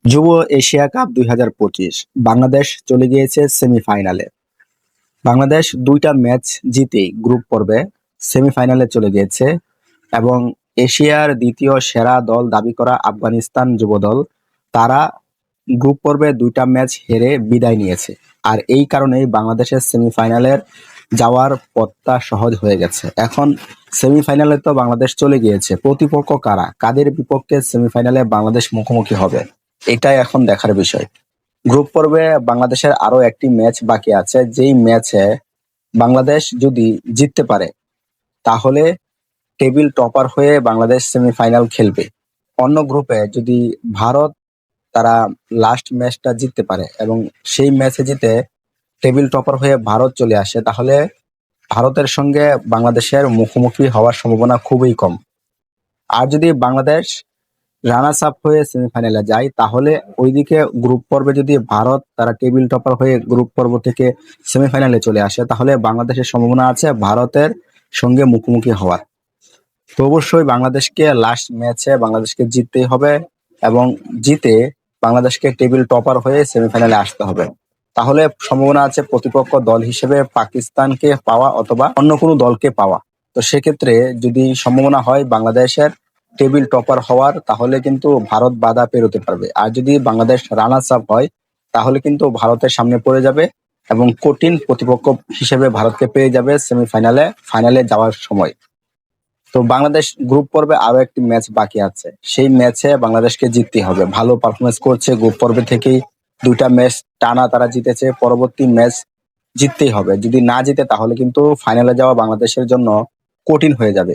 যুব Asia cup ২০২৫ Bangladesh চলে গিয়েছে সেমিফাইনালে। বাংলাদেশ ২টা ম্যাচ জিতেই গ্রুপ পর্বে সেমিফাইনালে চলে গিয়েছে এবং এশিয়ার দ্বিতীয় সেরা দল দাবি করা আফগানিস্তান যুব দল তারা গ্রুপ পর্বে ২টা ম্যাচ হেরে বিদায় নিয়েছে। আর এই কারণেই বাংলাদেশের সেমিফাইনালের যাওয়ার পথটা সহজ হয়ে গেছে। এখন সেমিফাইনালে তো বাংলাদেশ চলে গিয়েছে, প্রতিপক্ষ কারা, কাদের বিপক্ষে সেমিফাইনালে বাংলাদেশ মুখোমুখি হবে, এটাই এখন দেখার বিষয়। গ্রুপ পর্বে বাংলাদেশের আরো একটি ম্যাচ বাকি আছে, যেই ম্যাচে বাংলাদেশ যদি জিততে পারে তাহলে টেবিল টপার হয়ে বাংলাদেশ সেমিফাইনাল খেলবে। অন্য গ্রুপে যদি ভারত তারা লাস্ট ম্যাচটা জিততে পারে এবং সেই ম্যাচে জিতে টেবিল টপার হয়ে ভারত চলে আসে, তাহলে ভারতের সঙ্গে বাংলাদেশের মুখোমুখি হওয়ার সম্ভাবনা খুবই কম। আর যদি বাংলাদেশ রানার্স আপ হয়ে সেমিফাইনালে যায়, তাহলে ওইদিকে গ্রুপ পর্বে যদি ভারত তারা টেবিল টপার হয়ে গ্রুপ পর্ব থেকে সেমিফাইনালে চলে আসে, তাহলে বাংলাদেশের সম্ভাবনা আছে ভারতের সঙ্গে মুখোমুখি হওয়ার। তো অবশ্যই বাংলাদেশকে লাস্ট ম্যাচে বাংলাদেশকে জিততেই হবে এবং জিতে বাংলাদেশকে টেবিল টপার হয়ে সেমিফাইনালে আসতে হবে। তাহলে সম্ভাবনা আছে প্রতিপক্ষ দল হিসেবে পাকিস্তানকে পাওয়া অথবা অন্য কোনো দলকে পাওয়া। তো সেক্ষেত্রে যদি সম্ভাবনা হয় বাংলাদেশের টেবিল টপার হওয়ার, তাহলে কিন্তু ভারত বাধা পেরোতে পারবে। আর যদি বাংলাদেশ রানার্স আপ হয়, তাহলে কিন্তু ভারতের সামনে পড়ে যাবে এবং কঠিন প্রতিপক্ষ হিসেবে ভারতকে পেয়ে যাবে ফাইনালে যাওয়ার সময়। তো বাংলাদেশ গ্রুপ পর্বে আরো একটি ম্যাচ বাকি আছে, সেই ম্যাচে বাংলাদেশকে জিততেই হবে। ভালো পারফরমেন্স করছে, গ্রুপ পর্বে থেকেই 2টা ম্যাচ টানা তারা জিতেছে, পরবর্তী ম্যাচ জিততেই হবে। যদি না জিতে তাহলে কিন্তু ফাইনালে যাওয়া বাংলাদেশের জন্য কঠিন হয়ে যাবে।